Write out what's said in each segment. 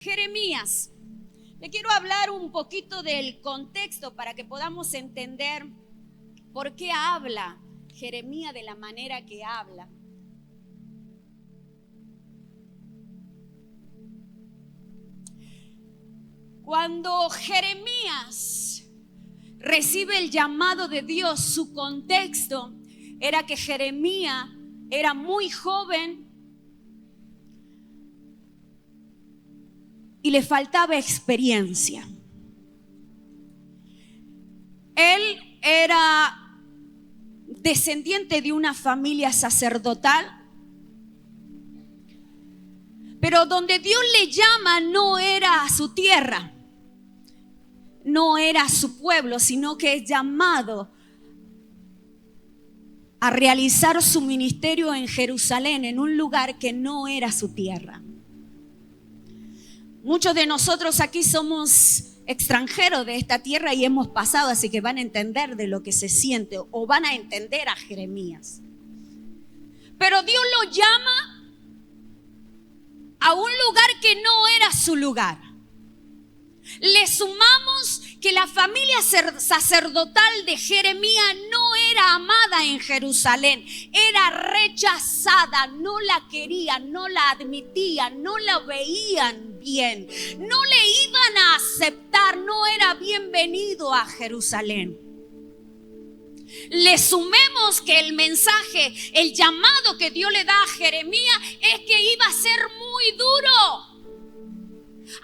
Jeremías. Le quiero hablar un poquito del contexto para que podamos entender por qué habla Jeremías de la manera que habla. Cuando Jeremías recibe el llamado de Dios, su contexto era que Jeremías era muy joven y le faltaba experiencia. Él era descendiente de una familia sacerdotal, pero donde Dios le llama no era a su tierra, no era a su pueblo, sino que es llamado a realizar su ministerio en Jerusalén, en un lugar que no era su tierra. Muchos de nosotros aquí somos extranjeros de esta tierra y hemos pasado, así que van a entender de lo que se siente o van a entender a Jeremías. Pero Dios lo llama a un lugar que no era su lugar. Le sumamos que la familia sacerdotal de Jeremías no era amada en Jerusalén, era rechazada, no la querían, no la admitían, no la veían bien, no le iban a aceptar, no era bienvenido a Jerusalén. Le sumemos que el mensaje, el llamado que Dios le da a Jeremías es que iba a ser muy duro.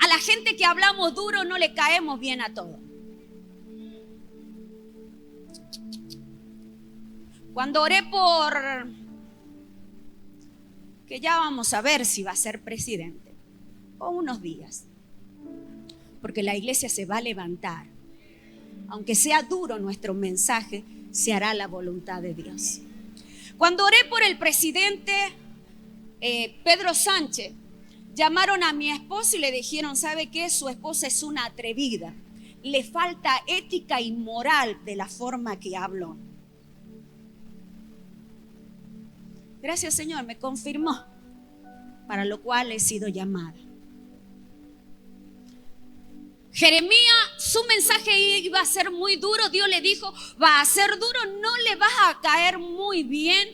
A la gente que hablamos duro no le caemos bien a todos. Cuando oré por que ya vamos a ver si va a ser presidente, o unos días, porque la iglesia se va a levantar. Aunque sea duro nuestro mensaje, se hará la voluntad de Dios. Cuando oré por el presidente Pedro Sánchez, llamaron a mi esposa y le dijeron, ¿sabe qué? Su esposa es una atrevida. Le falta ética y moral de la forma que habló. Gracias, Señor, me confirmó, para lo cual he sido llamada. Jeremías, su mensaje iba a ser muy duro. Dios le dijo, va a ser duro, no le vas a caer muy bien.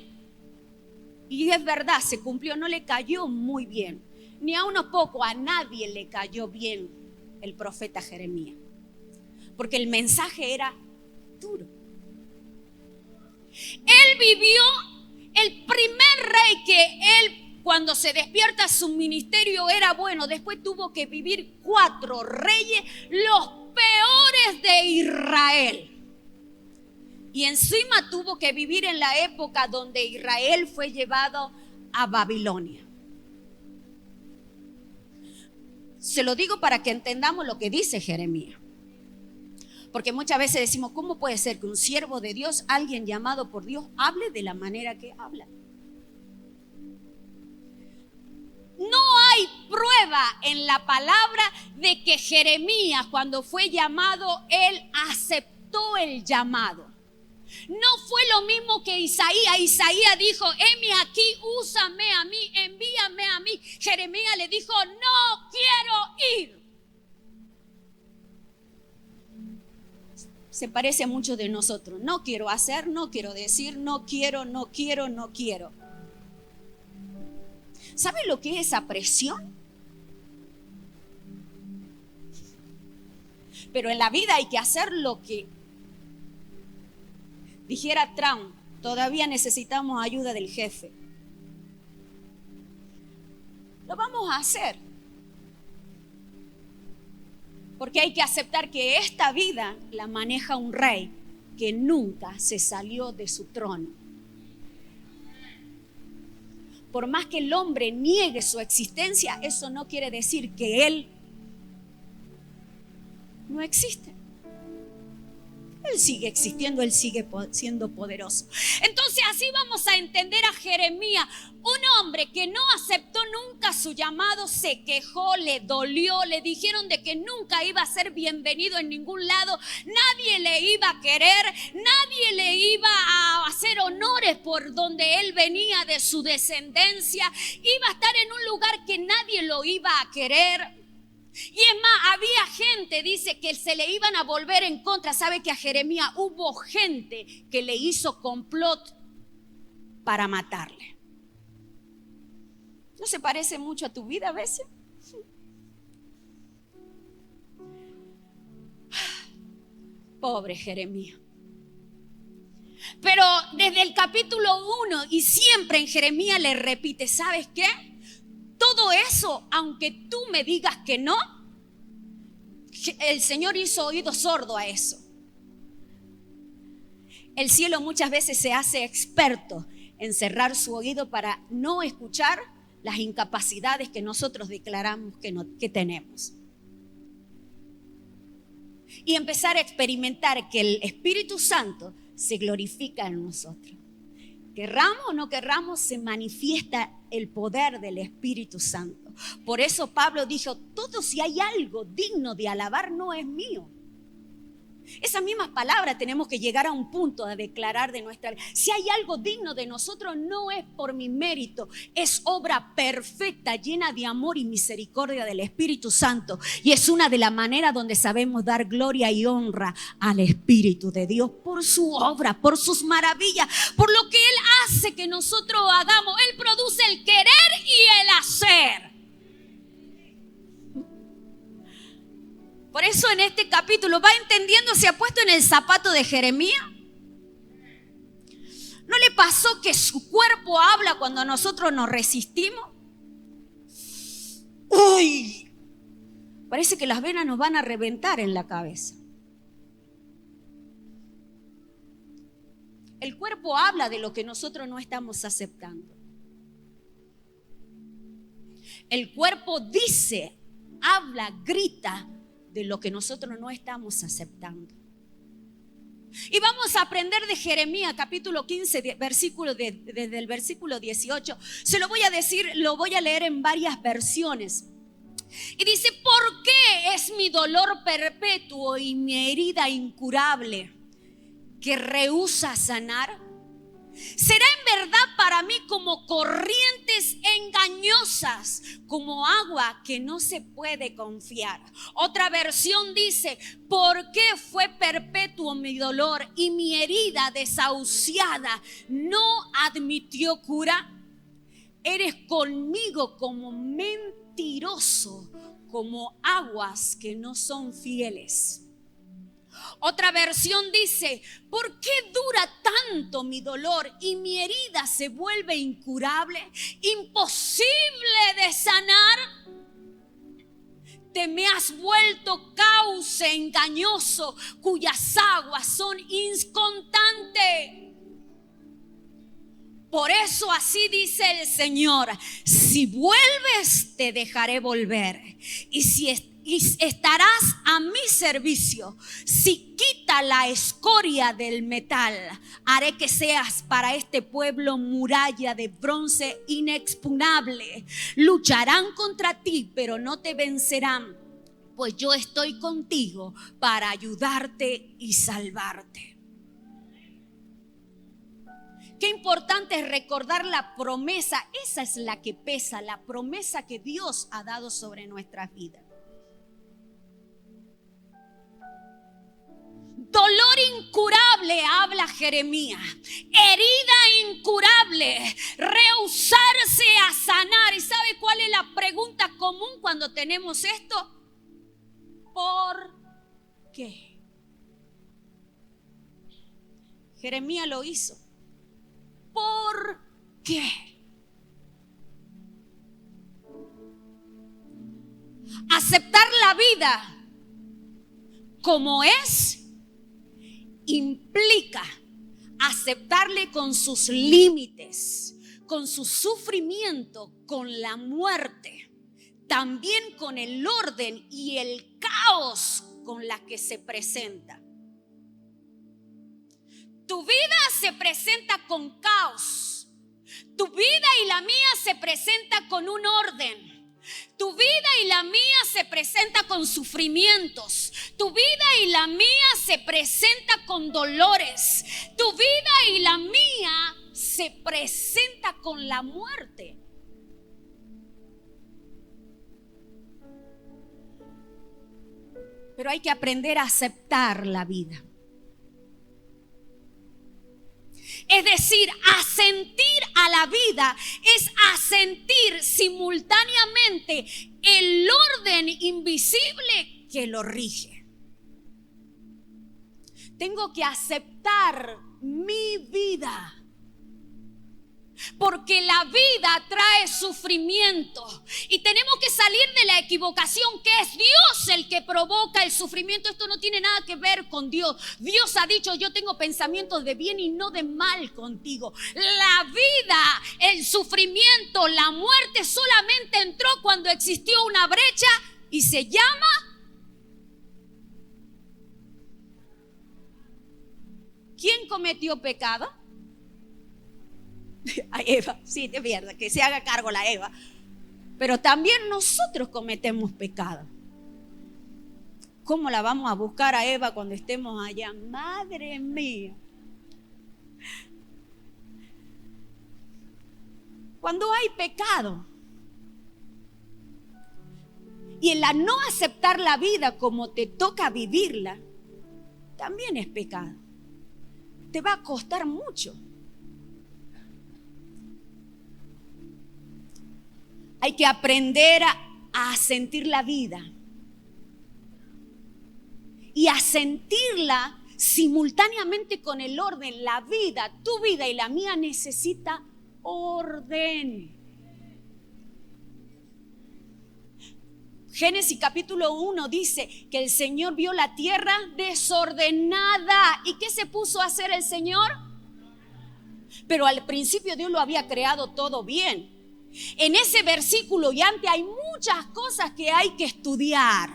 Y es verdad, se cumplió, no le cayó muy bien. Ni a uno poco, a nadie le cayó bien el profeta Jeremías. Porque el mensaje era duro. Él vivió el primer rey que él, cuando se despierta su ministerio era bueno. Después tuvo que vivir 4 reyes, los peores de Israel. Y encima tuvo que vivir en la época donde Israel fue llevado a Babilonia. Se lo digo para que entendamos lo que dice Jeremías. Porque muchas veces decimos, ¿cómo puede ser que un siervo de Dios, alguien llamado por Dios, hable de la manera que habla? No hay prueba en la palabra de que Jeremías, cuando fue llamado, él aceptó el llamado. No fue lo mismo que Isaías. Isaías dijo, heme aquí, úsame a mí, envíame a mí. Jeremías le dijo, no quiero ir. Se parece a muchos de nosotros. No quiero hacer, no quiero decir, no quiero. ¿Sabe lo que es esa presión? Pero en la vida hay que hacer lo que dijera Trump. Todavía necesitamos ayuda del jefe. Lo vamos a hacer. Porque hay que aceptar que esta vida la maneja un rey que nunca se salió de su trono. Por más que el hombre niegue su existencia, eso no quiere decir que él no existe. Él sigue existiendo, él sigue siendo poderoso. Entonces así vamos a entender a Jeremías, un hombre que no aceptó nunca su llamado, se quejó, le dolió, le dijeron de que nunca iba a ser bienvenido en ningún lado, nadie le iba a querer, nadie le iba a hacer honores por donde él venía de su descendencia, iba a estar en un lugar que nadie lo iba a querer. Y es más, había gente, dice, que se le iban a volver en contra. ¿Sabe que a Jeremías hubo gente que le hizo complot para matarle? ¿No se parece mucho a tu vida a veces? Pobre Jeremías. Pero desde el capítulo 1 y siempre en Jeremías le repite, ¿sabes qué? Todo eso, aunque tú me digas que no, el Señor hizo oído sordo a eso. El cielo muchas veces se hace experto en cerrar su oído para no escuchar las incapacidades que nosotros declaramos que tenemos. Y empezar a experimentar que el Espíritu Santo se glorifica en nosotros. Querramos o no querramos, se manifiesta el poder del Espíritu Santo. Por eso Pablo dijo, todo si hay algo digno de alabar no es mío. Esas mismas palabras tenemos que llegar a un punto de declarar de nuestra vida. Si hay algo digno de nosotros, no es por mi mérito, es obra perfecta, llena de amor y misericordia del Espíritu Santo. Y es una de las maneras donde sabemos dar gloria y honra al Espíritu de Dios por su obra, por sus maravillas, por lo que Él hace que nosotros hagamos. Él produce el querer y el hacer. Por eso en este capítulo va entendiendo, se ha puesto en el zapato de Jeremías. ¿No le pasó que su cuerpo habla cuando nosotros nos resistimos? ¡Uy! Parece que las venas nos van a reventar en la cabeza. El cuerpo habla de lo que nosotros no estamos aceptando. El cuerpo dice, habla, grita de lo que nosotros no estamos aceptando. Y vamos a aprender de Jeremías capítulo 15, desde el versículo 18. Se lo voy a decir, lo voy a leer en varias versiones. Y dice, ¿por qué es mi dolor perpetuo y mi herida incurable que rehúsa sanar? Será en verdad para mí como corrientes engañosas, como agua que no se puede confiar. Otra versión dice, ¿por qué fue perpetuo mi dolor y mi herida desahuciada no admitió cura? Eres conmigo como mentiroso, como aguas que no son fieles. Otra versión dice, ¿por qué dura tanto mi dolor y mi herida se vuelve incurable, imposible de sanar? Te me has vuelto cauce engañoso, cuyas aguas son inconstantes. Por eso así dice el Señor, si vuelves te dejaré volver, y estarás a mi servicio. Si quita la escoria del metal, haré que seas para este pueblo muralla de bronce inexpugnable. Lucharán contra ti, pero no te vencerán, pues yo estoy contigo para ayudarte y salvarte. Qué importante es recordar la promesa. Esa es la que pesa, la promesa que Dios ha dado sobre nuestras vidas. Dolor incurable, habla Jeremías. Herida incurable, rehusarse a sanar. ¿Y sabe cuál es la pregunta común cuando tenemos esto? ¿Por qué? Jeremías lo hizo. ¿Por qué? Aceptar la vida como es implica aceptarle con sus límites, con su sufrimiento, con la muerte, también con el orden y el caos con la que se presenta. Tu vida se presenta con caos. Tu vida y la mía se presenta con un orden. Tu vida y la mía se presenta con sufrimientos. Tu vida y la mía se presenta con dolores. Tu vida y la mía se presenta con la muerte. pero hay que aprender a aceptar la vida. Es decir, asentir a la vida es asentir simultáneamente el orden invisible que lo rige. Tengo que aceptar mi vida, porque la vida trae sufrimiento y tenemos que salir de la equivocación que es Dios el que provoca el sufrimiento. Esto no tiene nada que ver con Dios. Dios ha dicho: yo tengo pensamientos de bien y no de mal contigo. La vida, el sufrimiento, la muerte solamente entró cuando existió una brecha y se llama ¿quién cometió pecado? A Eva, sí, de verdad, que se haga cargo la Eva. Pero también nosotros cometemos pecado. ¿Cómo la vamos a buscar a Eva cuando estemos allá? Madre mía. Cuando hay pecado y el no aceptar la vida como te toca vivirla, también es pecado. Te va a costar mucho. Hay que aprender a sentir la vida y a sentirla simultáneamente con el orden. La vida, tu vida y la mía necesita orden. Génesis capítulo 1 dice que el Señor vio la tierra desordenada. ¿Y qué se puso a hacer el Señor? Pero al principio Dios lo había creado todo bien. En ese versículo y antes hay muchas cosas que hay que estudiar.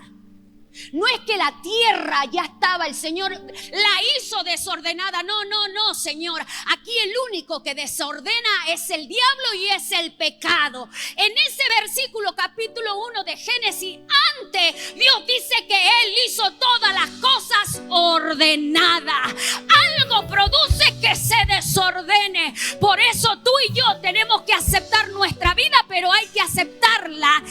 No es que la tierra ya estaba, el Señor la hizo desordenada. No, Señor. Aquí el único que desordena es el diablo y es el pecado. En ese versículo capítulo 1 de Génesis, antes Dios dice que Él hizo todas las cosas ordenadas. Algo produce que se desordene. Por eso tú y yo tenemos que aceptar nuestra vida, pero hay que aceptarla.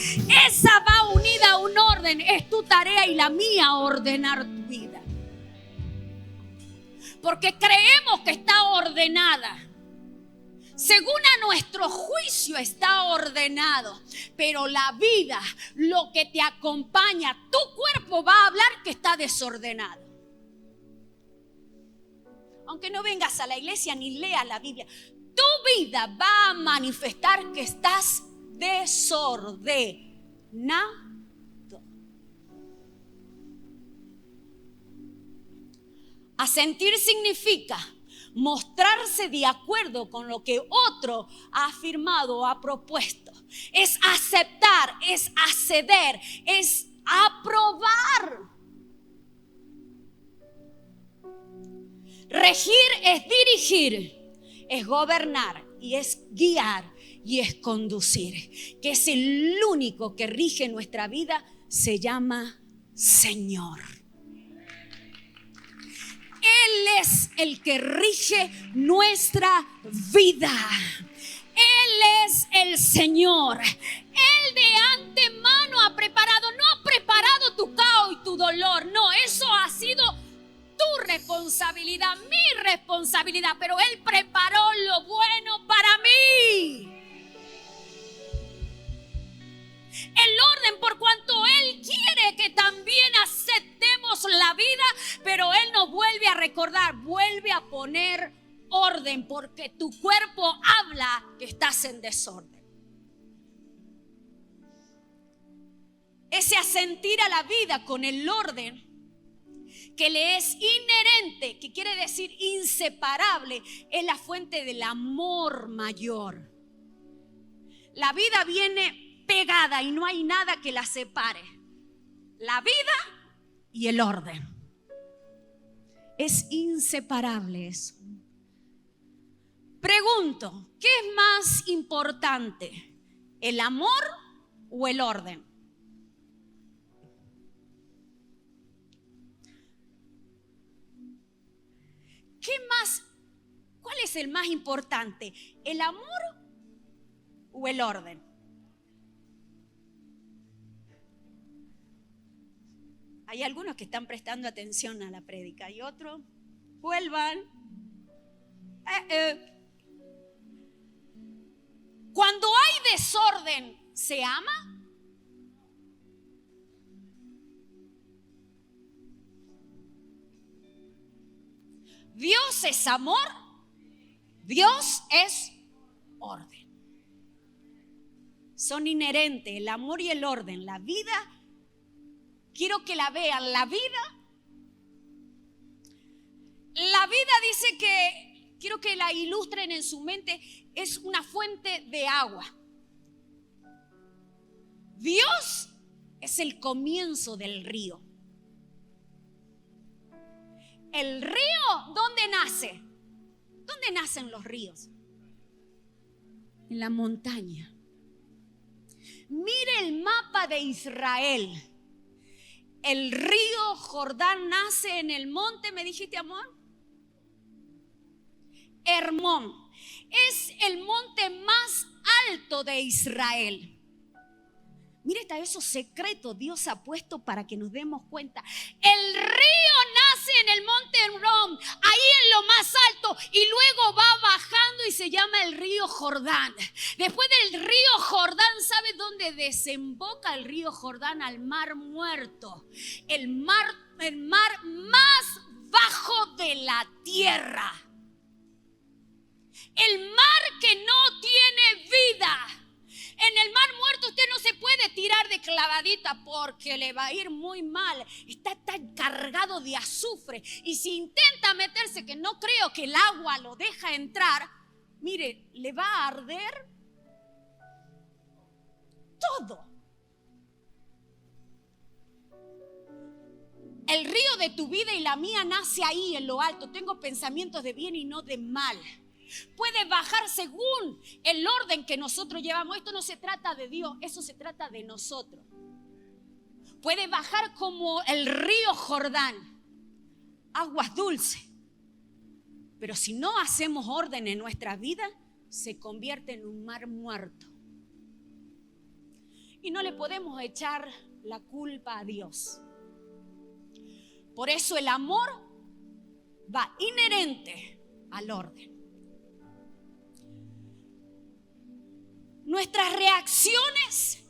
Esa va unida a un orden. Es tu tarea y la mía ordenar tu vida. Porque creemos que está ordenada. Según a nuestro juicio está ordenado. Pero la vida, lo que te acompaña, tu cuerpo va a hablar que está desordenado. Aunque no vengas a la iglesia ni leas la Biblia, tu vida va a manifestar que estás desordenado. Asentir significa mostrarse de acuerdo con lo que otro ha afirmado o ha propuesto. Es aceptar, es acceder, es aprobar. Regir es dirigir, es gobernar y es guiar y es conducir. Que es el único que rige nuestra vida, se llama Señor. Él es el que rige nuestra vida. Él es el Señor. Él de antemano ha preparado, no ha preparado tu caos y tu dolor. No, eso ha sido tu responsabilidad, mi responsabilidad. Pero Él preparó lo bueno para mí. El orden, por cuanto Él quiere que también aceptemos la vida, pero Él nos vuelve a recordar, vuelve a poner orden, porque tu cuerpo habla que estás en desorden. Ese asentir a la vida con el orden que le es inherente, que quiere decir inseparable, es la fuente del amor mayor. La vida viene pegada y no hay nada que la separe. La vida y el orden. Es inseparable eso. Pregunto, ¿qué es más importante? ¿El amor o el orden? ¿Cuál es el más importante? ¿El amor o el orden? Hay algunos que están prestando atención a la prédica y otros vuelvan. Cuando hay desorden, ¿se ama? Dios es amor, Dios es orden. Son inherentes el amor y el orden. La vida, quiero que la vean, la vida dice que, quiero que la ilustren en su mente, es una fuente de agua. Dios es el comienzo del río. El río, ¿dónde nace? ¿Dónde nacen los ríos? En la montaña. Mire el mapa de Israel. El río Jordán nace en el monte, ¿me dijiste, amor? Hermón. Es el monte más alto de Israel. Mire, está esos secretos Dios ha puesto para que nos demos cuenta. El río nace en el monte Hermón, ahí en lo más alto, y luego va bajando y se llama el río Jordán. Después del río Jordán, ¿sabe dónde desemboca el río Jordán? Al mar Muerto. El mar más bajo de la tierra. El mar que no tiene vida. En el mar Muerto usted no se puede tirar de clavadita porque le va a ir muy mal. Está tan cargado de azufre. Y si intenta meterse, que no creo que el agua lo deja entrar, mire, le va a arder todo. El río de tu vida y la mía nace ahí en lo alto. Tengo pensamientos de bien y no de mal. Puede bajar según el orden que nosotros llevamos. Esto no se trata de Dios, eso se trata de nosotros. Puede bajar como el río Jordán, aguas dulces. Pero si no hacemos orden en nuestra vida, se convierte en un mar muerto. Y no le podemos echar la culpa a Dios. Por eso el amor va inherente al orden. Nuestras reacciones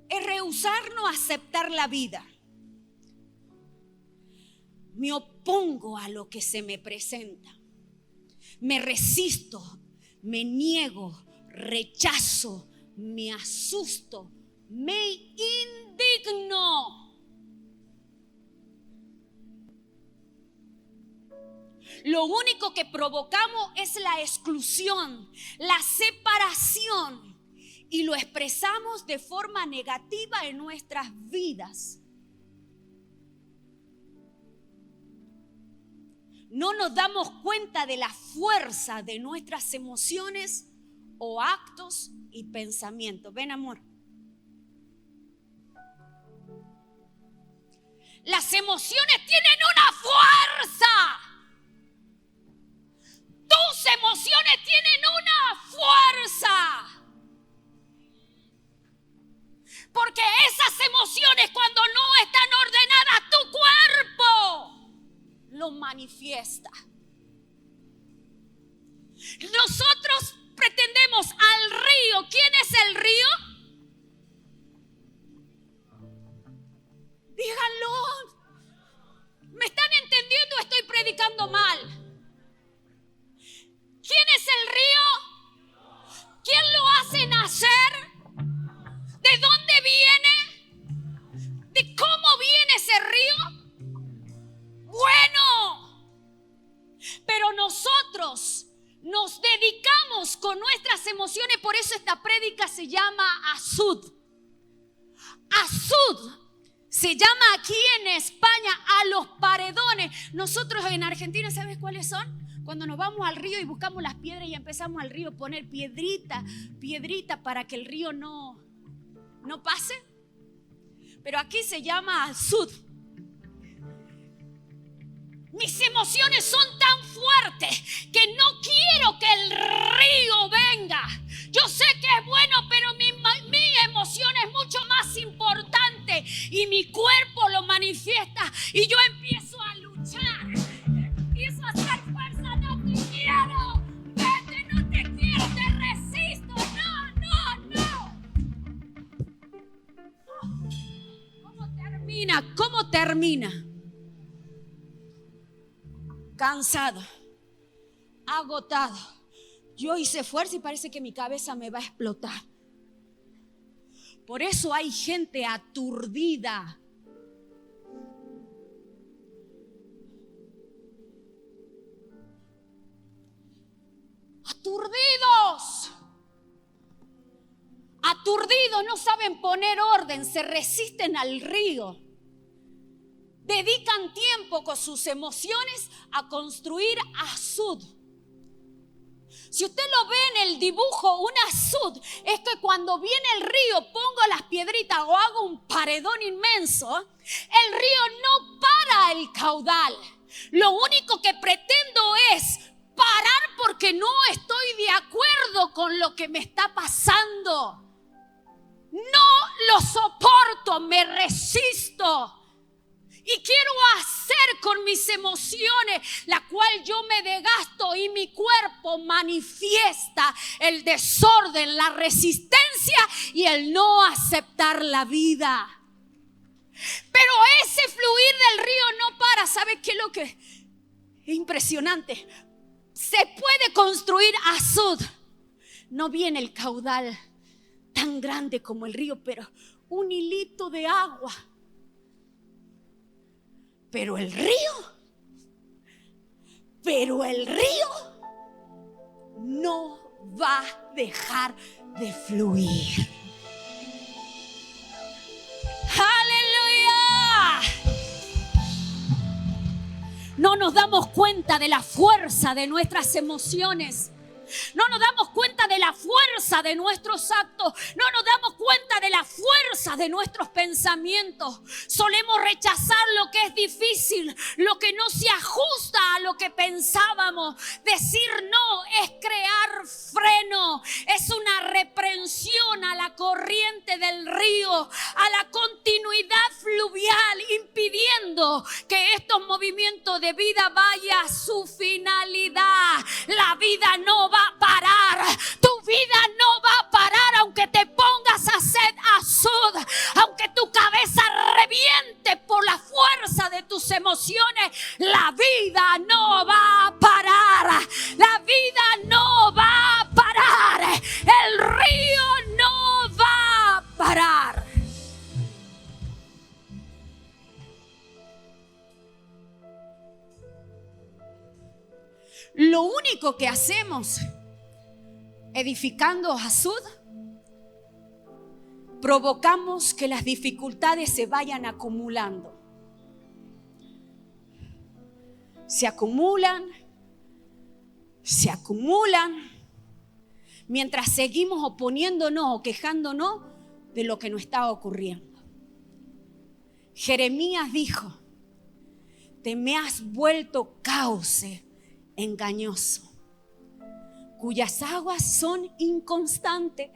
es rehusarnos a aceptar la vida. Me opongo a lo que se me presenta. Me resisto, me niego, rechazo, me asusto, me indigno. Lo único que provocamos es la exclusión, la separación. Y lo expresamos de forma negativa en nuestras vidas. No nos damos cuenta de la fuerza de nuestras emociones o actos y pensamientos. Ven, amor. Las emociones tienen una fuerza. Tus emociones tienen una fuerza. Porque esas emociones, cuando no están ordenadas, tu cuerpo lo manifiesta. Nosotros pretendemos al río. ¿Quién es el río? Díganlo. ¿Me están entendiendo o estoy predicando mal? ¿Quién es el río? ¿Quién lo hace nacer? ¿De dónde viene? ¿De cómo viene ese río? Bueno, pero nosotros nos dedicamos con nuestras emociones, por eso esta prédica se llama Azud. Azud se llama aquí en España a los paredones. Nosotros en Argentina, ¿sabes cuáles son? Cuando nos vamos al río y buscamos las piedras y empezamos al río a poner piedrita para que el río no pase. Pero aquí se llama Azud. Mis emociones son tan fuertes que no quiero que el río venga. Yo sé que es bueno, pero mi emoción es mucho más importante y mi cuerpo lo manifiesta. y yo empiezo a luchar, empiezo a hacer fuerza. No te quiero, vete, no te quiero, te resisto. No. ¿Cómo termina? Cansado, agotado. Yo hice fuerza y parece que mi cabeza me va a explotar. Por eso hay gente aturdida. Aturdidos, no saben poner orden, se resisten al río. Dedican tiempo con sus emociones a construir azud. Si usted lo ve en el dibujo, un azud es que cuando viene el río pongo las piedritas o hago un paredón inmenso, el río no para el caudal. Lo único que pretendo es parar porque no estoy de acuerdo con lo que me está pasando. No lo soporto, me resisto. Y quiero hacer con mis emociones, la cual yo me desgasto y mi cuerpo manifiesta el desorden, la resistencia y el no aceptar la vida. Pero ese fluir del río no para. ¿Sabe qué es lo que es impresionante? Se puede construir azud. No viene el caudal tan grande como el río, pero un hilito de agua. Pero el río no va a dejar de fluir. ¡Aleluya! No nos damos cuenta de la fuerza de nuestras emociones. No nos damos cuenta de la fuerza de nuestros actos. No nos damos cuenta de la fuerza de nuestros pensamientos. Solemos rechazar lo que es difícil, lo que no se ajusta a lo que pensábamos. Decir no es crear freno, es una reprensión a la corriente del río, a la continuidad fluvial, impidiendo que estos movimientos de vida vaya a su finalidad. La vida no va a parar, tu vida no va a parar aunque te pongas a hacer azud, aunque tu cabeza reviente por la fuerza de tus emociones. La vida no va a parar, la vida no va a parar, el río no va a parar. Lo único que hacemos edificando azud, provocamos que las dificultades se vayan acumulando. Se acumulan, mientras seguimos oponiéndonos o quejándonos de lo que nos está ocurriendo. Jeremías dijo: te me has vuelto cauce engañoso, cuyas aguas son inconstantes.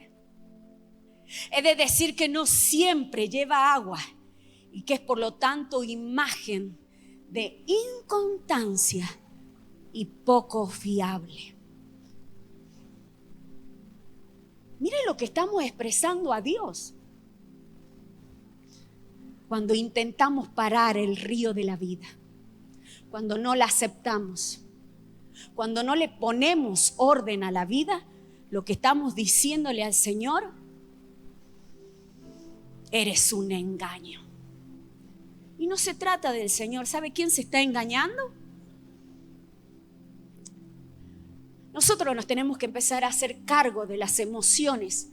He de decir que no siempre lleva agua y que es por lo tanto imagen de inconstancia y poco fiable. Mire lo que estamos expresando a Dios cuando intentamos parar el río de la vida, cuando no la aceptamos. Cuando no le ponemos orden a la vida, lo que estamos diciéndole al Señor: eres un engaño. Y no se trata del Señor. ¿Sabe quién se está engañando? Nosotros nos tenemos que empezar a hacer cargo de las emociones,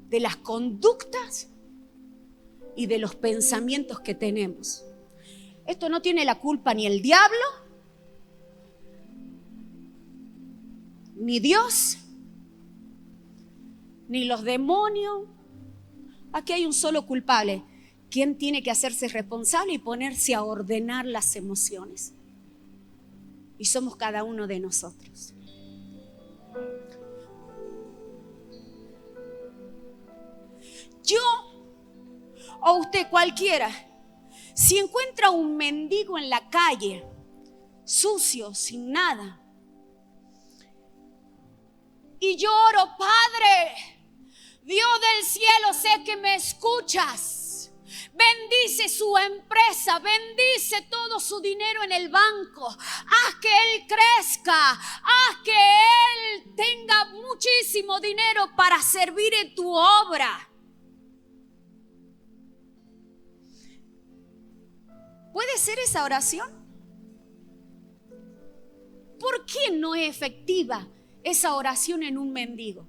de las conductas y de los pensamientos que tenemos. Esto no tiene la culpa ni el diablo, ni Dios, ni los demonios. Aquí hay un solo culpable. ¿Quién tiene que hacerse responsable y ponerse a ordenar las emociones? Y somos cada uno de nosotros. Yo o usted, cualquiera, Si encuentra un mendigo en la calle, sucio, sin nada, y lloro, Padre, Dios del cielo, sé que me escuchas. Bendice su empresa, bendice todo su dinero en el banco. Haz que él crezca, haz que él tenga muchísimo dinero para servir en tu obra. ¿Puede ser esa oración? ¿Por qué no es efectiva esa oración en un mendigo?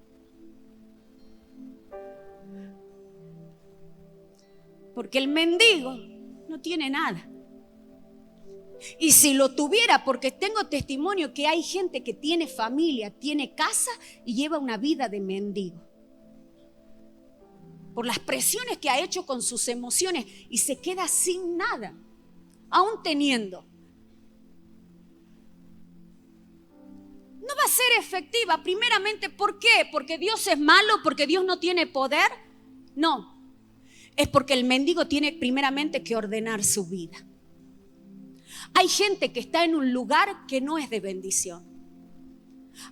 Porque el mendigo no tiene nada. Y si lo tuviera, porque tengo testimonio que hay gente que tiene familia, tiene casa y lleva una vida de mendigo. Por las presiones que ha hecho con sus emociones y se queda sin nada, aún teniendo. No va a ser efectiva, primeramente, ¿por qué? ¿Porque Dios es malo? ¿Porque Dios no tiene poder? No. Es porque el mendigo tiene primeramente que ordenar su vida. Hay gente que está en un lugar que no es de bendición.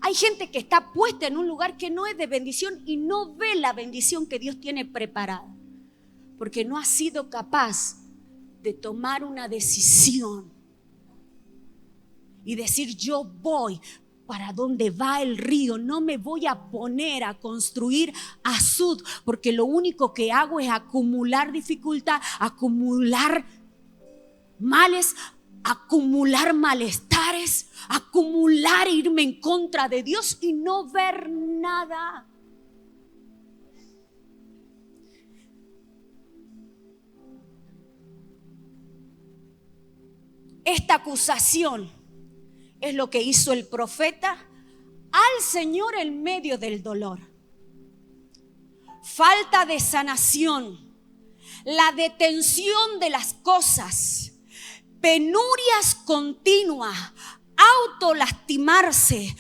Hay gente que está puesta en un lugar que no es de bendición y no ve la bendición que Dios tiene preparada. Porque no ha sido capaz de tomar una decisión y decir: yo voy para donde va el río, no me voy a poner a construir azud, porque lo único que hago es acumular dificultad, acumular males, acumular malestares, acumular irme en contra de Dios y no ver nada. Esta acusación es lo que hizo el profeta al Señor en medio del dolor. Falta de sanación, la detención de las cosas, penurias continuas, autolastimarse,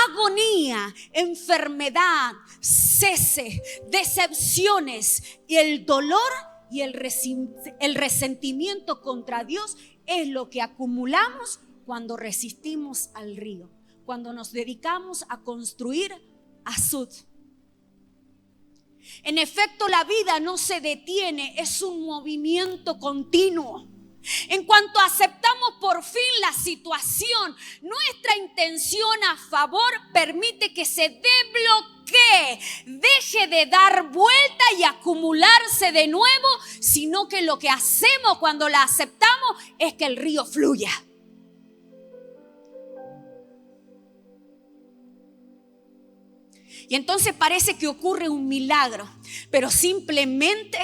agonía, enfermedad, cese, decepciones y el dolor y el resentimiento contra Dios es lo que acumulamos cuando resistimos al río, cuando nos dedicamos a construir azud. En efecto, la vida no se detiene, es un movimiento continuo. En cuanto aceptamos por fin la situación, nuestra intención a favor permite que se desbloquee, deje de dar vuelta y acumularse de nuevo, sino que lo que hacemos cuando la aceptamos es que el río fluya. Y entonces parece que ocurre un milagro, pero simplemente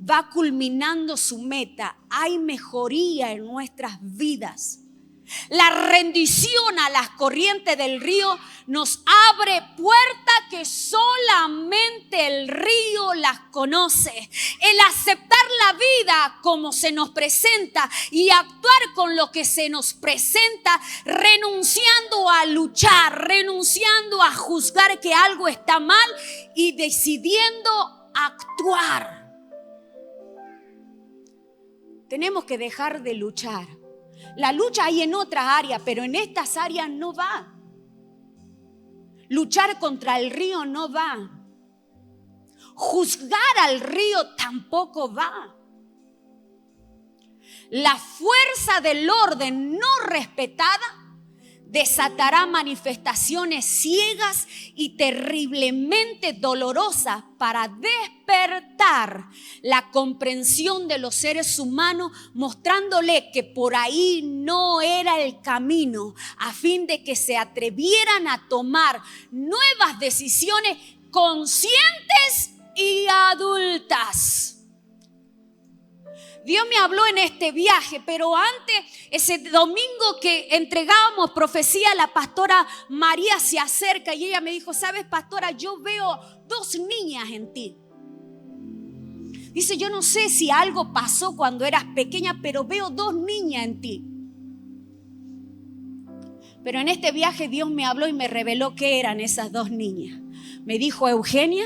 va culminando su meta. Hay mejoría en nuestras vidas. La rendición a las corrientes del río nos abre puertas que solamente el río las conoce. El aceptar la vida como se nos presenta y actuar con lo que se nos presenta, renunciando a luchar, renunciando a juzgar que algo está mal y decidiendo actuar. Tenemos que dejar de luchar. La lucha hay en otras áreas, pero en estas áreas no va. Luchar contra el río no va. Juzgar al río tampoco va. La fuerza del orden no respetada desatará manifestaciones ciegas y terriblemente dolorosas para despertar la comprensión de los seres humanos, mostrándole que por ahí no era el camino, a fin de que se atrevieran a tomar nuevas decisiones conscientes y adultas. Dios me habló en este viaje, pero antes, ese domingo que entregábamos profecía, la pastora María se acerca y ella me dijo: ¿sabes, pastora? Yo veo 2 niñas en ti. Dice: yo no sé si algo pasó cuando eras pequeña, pero veo 2 niñas en ti. Pero en este viaje Dios me habló y me reveló qué eran esas 2 niñas. Me dijo: Eugenia,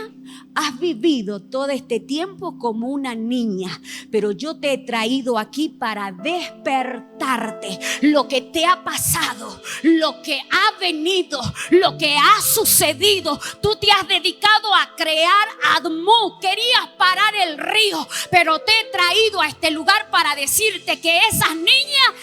has vivido todo este tiempo como una niña, pero yo te he traído aquí para despertarte. Lo que te ha pasado, lo que ha venido, lo que ha sucedido, tú te has dedicado a crear Admud. Querías parar el río, pero te he traído a este lugar para decirte que esas niñas,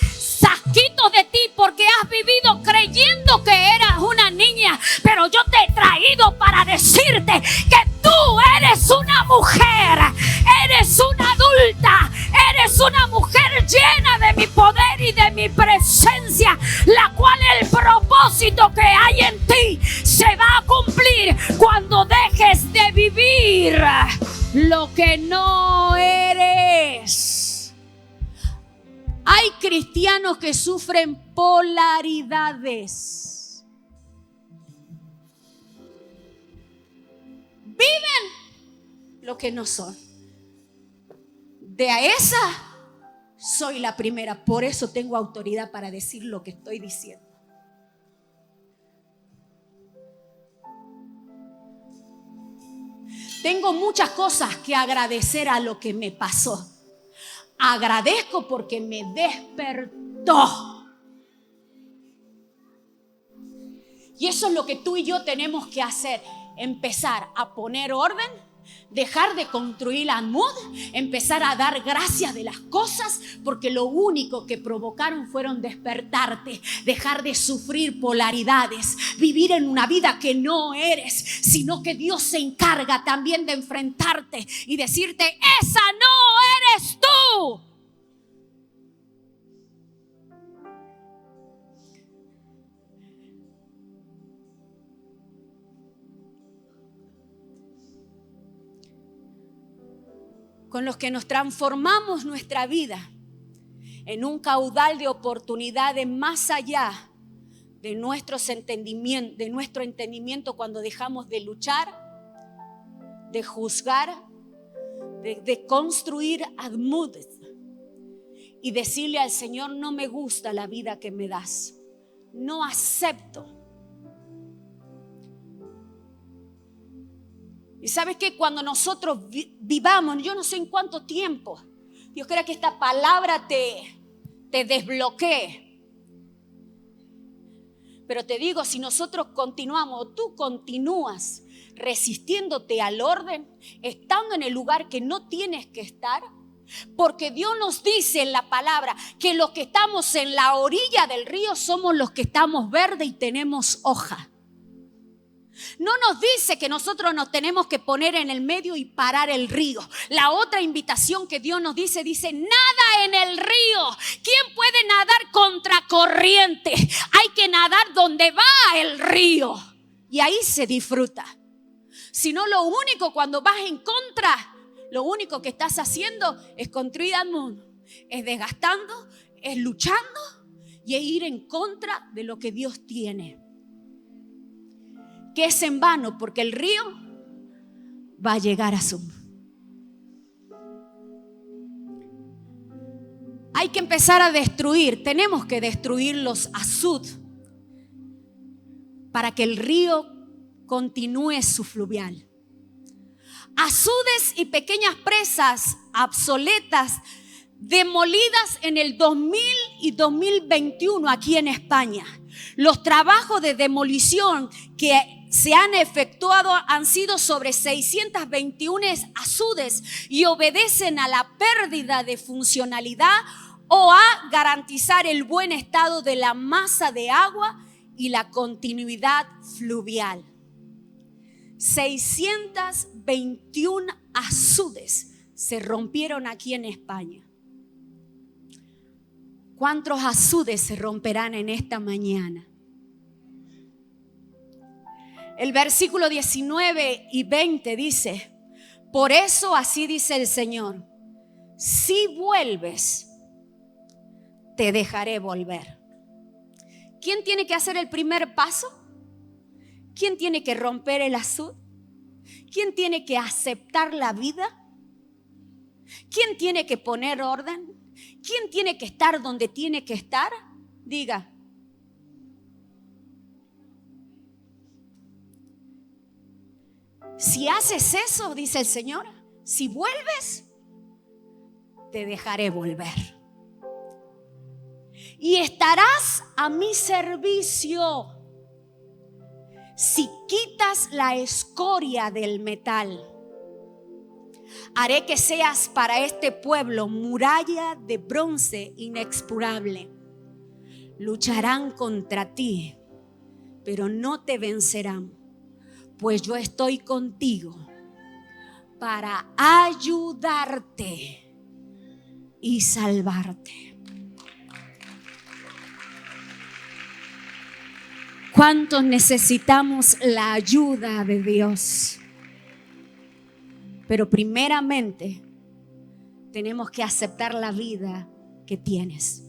saquitos de ti, porque has vivido creyendo que eras una niña, pero yo te he traído para decirte que tú eres una mujer, eres una adulta, eres una mujer llena de mi poder y de mi presencia, la cual el propósito que hay en ti se va a cumplir cuando dejes de vivir lo que no eres. Hay cristianos que sufren polaridades. Viven lo que no son. De a esa soy la primera. Por eso tengo autoridad para decir lo que estoy diciendo. Tengo muchas cosas que agradecer a lo que me pasó. Agradezco porque me despertó. Y eso es lo que tú y yo tenemos que hacer. Empezar a poner orden, dejar de construir Admud, empezar a dar gracias de las cosas, porque lo único que provocaron fueron despertarte, dejar de sufrir polaridades, vivir en una vida que no eres, sino que Dios se encarga también de enfrentarte y decirte: esa no eres tú. Con los que nos transformamos nuestra vida en un caudal de oportunidades más allá de nuestro entendimiento, cuando dejamos de luchar, de juzgar, de construir Admud y decirle al Señor: no me gusta la vida que me das, no acepto. Y sabes que cuando nosotros vivamos, yo no sé en cuánto tiempo, Dios quiera que esta palabra te desbloquee. Pero te digo, si nosotros continuamos, tú continúas resistiéndote al orden, estando en el lugar que no tienes que estar, porque Dios nos dice en la palabra que los que estamos en la orilla del río somos los que estamos verdes y tenemos hoja. No nos dice que nosotros nos tenemos que poner en el medio y parar el río. La otra invitación que Dios nos dice, nada en el río. ¿Quién puede nadar contra corriente? Hay que nadar donde va el río. Y ahí se disfruta. Si no, lo único, cuando vas en contra, lo único que estás haciendo es construir Admud, es desgastando, es luchando y es ir en contra de lo que Dios tiene. Que es en vano, porque el río va a llegar a su... Hay que empezar a destruir, tenemos que destruir los azud para que el río continúe su fluvial. Azudes y pequeñas presas obsoletas, demolidas en el 2000 y 2021 aquí en España. Los trabajos de demolición que se han efectuado han sido sobre 621 azudes y obedecen a la pérdida de funcionalidad o a garantizar el buen estado de la masa de agua y la continuidad fluvial. 621 azudes se rompieron aquí en España. ¿Cuántos azudes se romperán en esta mañana? El versículo 19 y 20 dice: por eso así dice el Señor, si vuelves, te dejaré volver. ¿Quién tiene que hacer el primer paso? ¿Quién tiene que romper el azud? ¿Quién tiene que aceptar la vida? ¿Quién tiene que poner orden? ¿Quién tiene que estar donde tiene que estar? Diga. Si haces eso, dice el Señor, si vuelves, te dejaré volver. Y estarás a mi servicio si quitas la escoria del metal. Haré que seas para este pueblo muralla de bronce inexpugnable. Lucharán contra ti, pero no te vencerán, pues yo estoy contigo para ayudarte y salvarte. ¿Cuántos necesitamos la ayuda de Dios? Pero primeramente tenemos que aceptar la vida que tienes.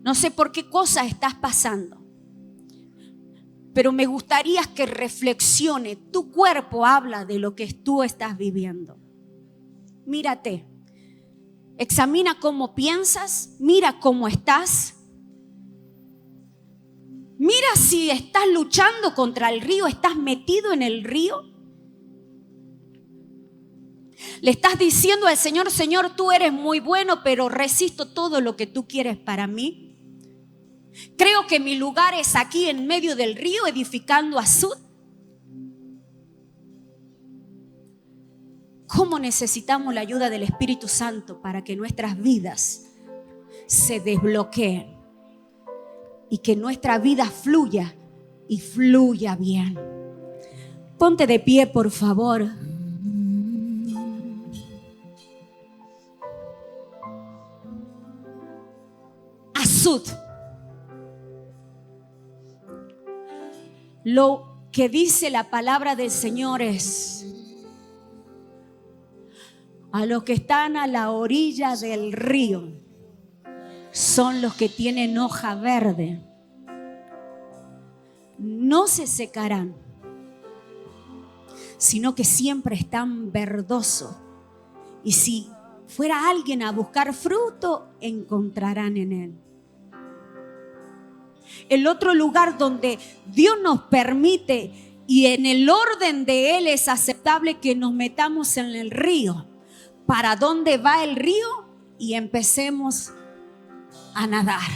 No sé por qué cosa estás pasando, pero me gustaría que reflexione. Tu cuerpo habla de lo que tú estás viviendo. Mírate, examina cómo piensas, mira cómo estás. Mira si estás luchando contra el río, estás metido en el río. Le estás diciendo al Señor: Señor, tú eres muy bueno, pero resisto todo lo que tú quieres para mí. Creo que mi lugar es aquí en medio del río, edificando azud. ¿Cómo necesitamos la ayuda del Espíritu Santo para que nuestras vidas se desbloqueen y que nuestra vida fluya y fluya bien? Ponte de pie, por favor. Azud. Lo que dice la palabra del Señor es: a los que están a la orilla del río son los que tienen hoja verde. No se secarán, sino que siempre están verdosos. Y si fuera alguien a buscar fruto, encontrarán en él. El otro lugar donde Dios nos permite y en el orden de Él es aceptable que nos metamos en el río. ¿Para dónde va el río? Y empecemos a nadar.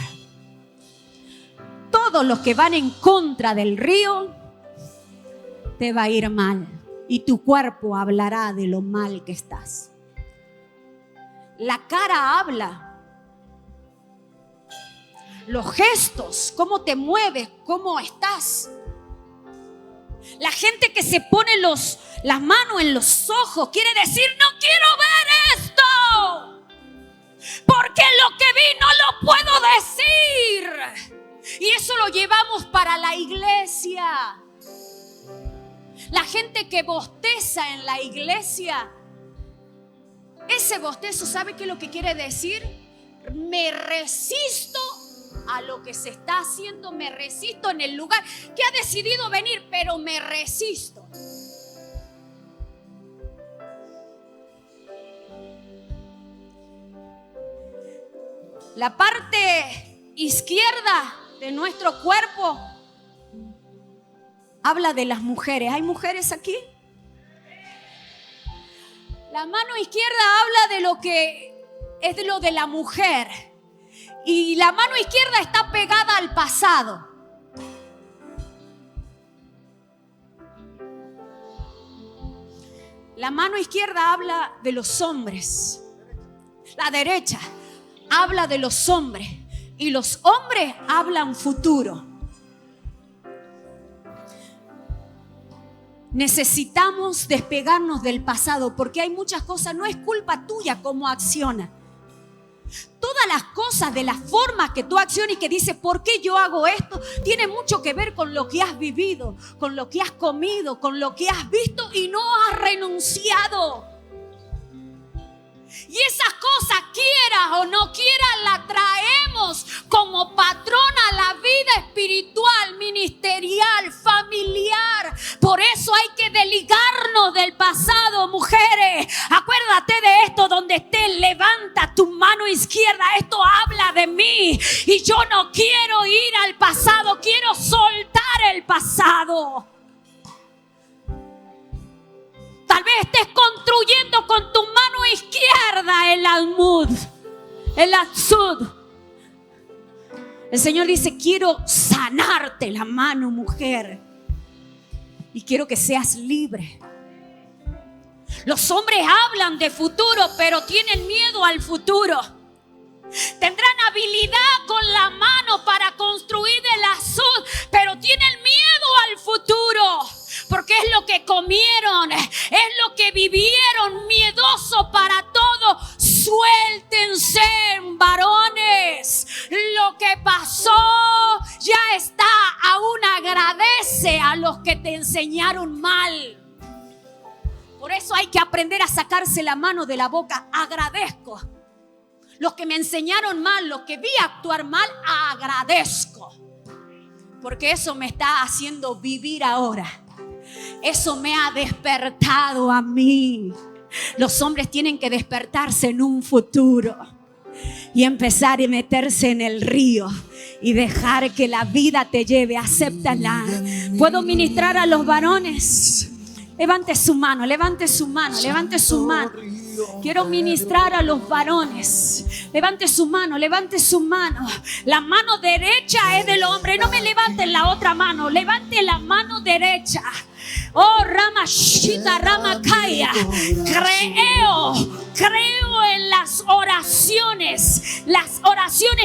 Todos los que van en contra del río, te va a ir mal. Y tu cuerpo hablará de lo mal que estás. La cara habla. Los gestos, cómo te mueves, cómo estás. La gente que se pone las manos en los ojos quiere decir: no quiero ver esto, porque lo que vi no lo puedo decir. Y eso lo llevamos para la iglesia. La gente que bosteza en la iglesia, ese bostezo, ¿sabe qué es lo que quiere decir? Me resisto a lo que se está haciendo, me resisto en el lugar que ha decidido venir, pero me resisto. La parte izquierda de nuestro cuerpo habla de las mujeres. ¿Hay mujeres aquí? La mano izquierda habla de lo que es de lo de la mujer. Y la mano izquierda está pegada al pasado. La mano izquierda habla de los hombres. La derecha habla de los hombres. Y los hombres hablan futuro. Necesitamos despegarnos del pasado, porque hay muchas cosas, no es culpa tuya cómo acciona. Todas las cosas de la forma que tú accionas y que dices: ¿por qué yo hago esto? Tiene mucho que ver con lo que has vivido, con lo que has comido, con lo que has visto y no has renunciado. Y esas cosas, quieras o no quieras, las traemos como patrón a la vida espiritual, ministerial, familiar. Por eso hay que desligarnos del pasado, mujeres. Acuérdate de esto: donde estés, levanta tu mano izquierda. Esto habla de mí y yo no quiero ir al pasado, quiero soltar el pasado. Tal vez estés construyendo con tu mano izquierda el almud, el atzud. El Señor dice: quiero sanarte la mano, mujer, y quiero que seas libre. Los hombres hablan de futuro, pero tienen miedo al futuro. Tendrán habilidad con la mano para construir el azul, pero tienen miedo al futuro, porque es lo que comieron, es lo que vivieron, miedoso para todo. Suéltense, varones. Lo que pasó ya está. Aún agradece a los que te enseñaron mal. Por eso hay que aprender a sacarse la mano de la boca. Agradezco. Los que me enseñaron mal, los que vi actuar mal, agradezco. Porque eso me está haciendo vivir ahora. Eso me ha despertado a mí. Los hombres tienen que despertarse en un futuro y empezar a meterse en el río y dejar que la vida te lleve. Acéptala. ¿Puedo ministrar a los varones? Levante su mano, levante su mano, levante su mano. Quiero ministrar a los varones. Levante su mano, levante su mano. La mano derecha es del hombre. No me levanten la otra mano. Levante la mano derecha. Oh, Ramashita, Ramakaya. Creo en las oraciones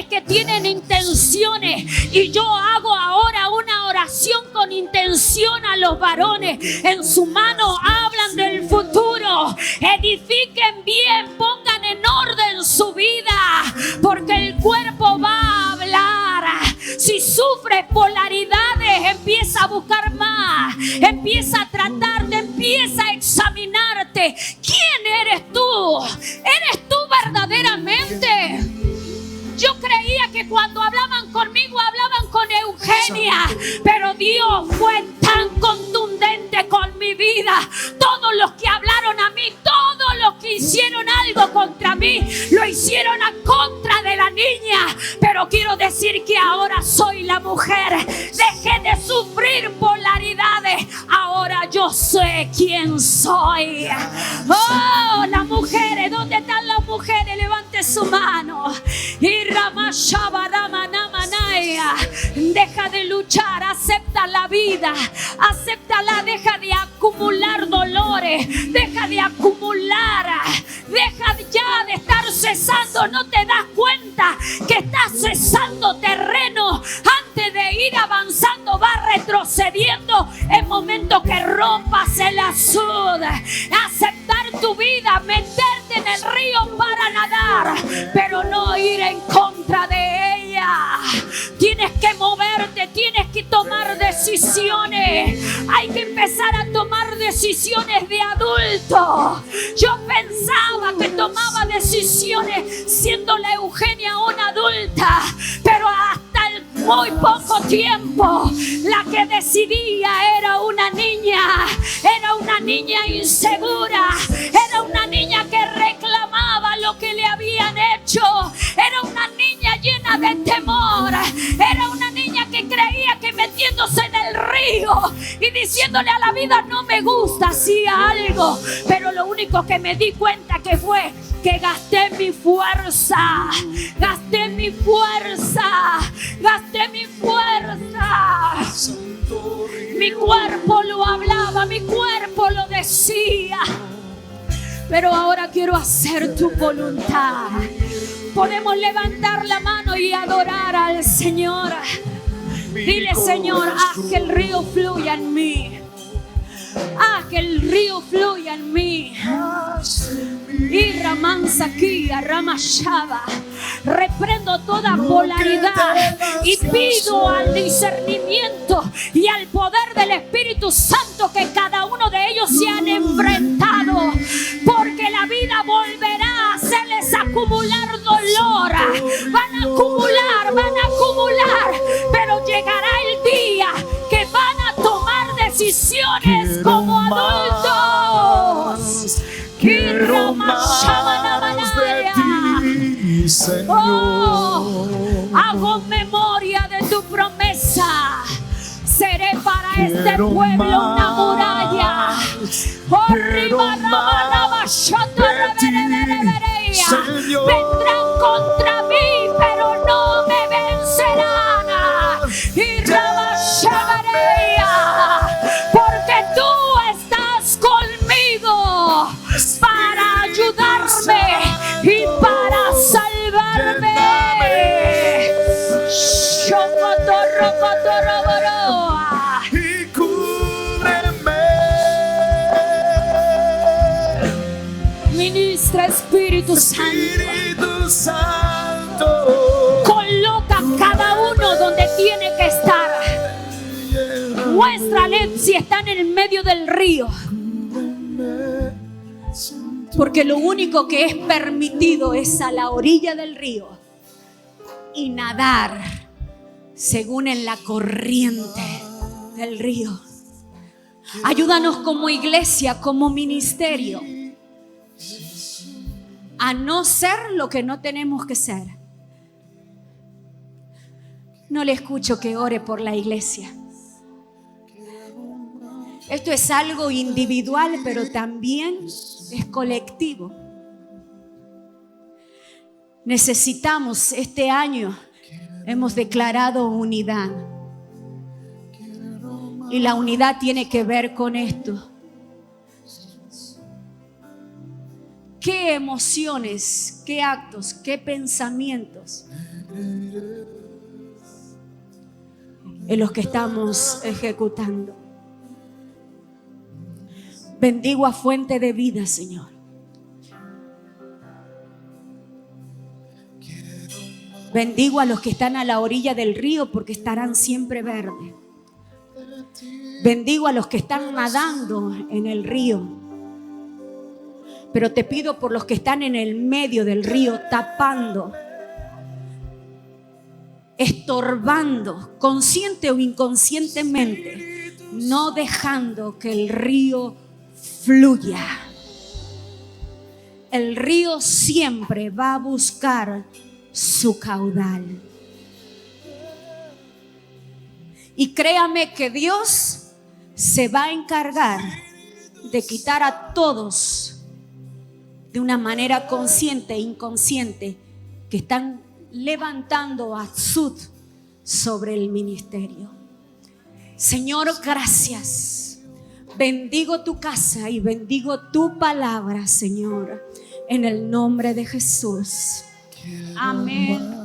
que tienen intenciones. Y yo hago ahora una oración con intención a los varones. En su mano hablan del futuro. Edifiquen bien, pongan en orden su vida, porque el cuerpo va a hablar. Si sufres polaridades, empieza a buscar más, empieza a tratarte, empieza a examinarte. ¿Quién eres tú? ¿Eres tú verdaderamente? Yo creía que cuando hablaban conmigo hablaban con Eugenia, pero Dios fue tan contundente con mi vida. Todos los que hablaron a mí, todos los que hicieron algo contra mí, lo hicieron a contra de la niña. Pero quiero decir que ahora soy la mujer. Dejé de sufrir polaridades. Ahora yo sé quién soy. Oh, las mujeres, ¿dónde están las mujeres? Levante su mano. Y deja de luchar, acepta la vida, acéptala, deja de acumular dolores, deja de acumular, deja ya de estar cesando. No te das cuenta que estás cesando terreno. Antes de ir avanzando vas retrocediendo. Es momento que rompas el azul, aceptar tu vida, meterte en el río para nadar, pero no ir en contra de ella. Tienes que moverte, tienes que tomar decisiones. Hay que empezar a tomar decisiones de adulto. Yo pensaba que tomaba decisiones siendo la Eugenia una adulta, pero hasta el muy poco tiempo la que decidía era una niña insegura, era una niña que reclamaba lo que le habían hecho, era una niña llena de temor, era una niña que creía que metiéndose en el río y diciéndole a la vida no me gusta, hacía algo, pero lo único que me di cuenta que fue que gasté mi fuerza. Mi cuerpo lo hablaba, mi cuerpo lo decía. Pero ahora quiero hacer tu voluntad. Podemos levantar la mano y adorar al Señor. Dile: Señor, haz que el río fluya en mí. Haz que el río fluya en mí. Y Ramansakia, Ramashaba. Reprendo toda polaridad y pido al discernimiento y al poder del Espíritu Santo que cada uno de ellos se han enfrentado, porque la vida volverá a hacerles acumular dolor. Van a acumular, pero llegará el día que van a tomar decisiones como adultos. Quiero más de ti, Señor. Oh, hago memoria de tu promesa. Seré para este pueblo una muralla. Quiero más de ti, Señor. Vendrán contra mí, pero no me vencerán. Y porque tú estás conmigo para ayudarme y para salvarme. Y cúbreme. Ministra Espíritu Santo. Espíritu Santo. Coloca cada uno donde tiene que estar. Muéstrale si está en el medio del río. Porque lo único que es permitido es a la orilla del río y nadar según en la corriente del río. Ayúdanos como iglesia, como ministerio, a no ser lo que no tenemos que ser. No le escucho que ore por la iglesia. Esto es algo individual, pero también es colectivo. Necesitamos, este año hemos declarado unidad. Y la unidad tiene que ver con esto. ¿Qué emociones, qué actos, qué pensamientos en los que estamos ejecutando? Bendigo a fuente de vida, Señor. Bendigo a los que están a la orilla del río porque estarán siempre verdes. Bendigo a los que están nadando en el río. Pero te pido por los que están en el medio del río, tapando, estorbando, consciente o inconscientemente, no dejando que el río fluya. El río siempre va a buscar su caudal. Y créame que Dios se va a encargar de quitar a todos de una manera consciente e inconsciente que están levantando azud sobre el ministerio. Señor, gracias. Bendigo tu casa y bendigo tu palabra, Señor, en el nombre de Jesús. Amén.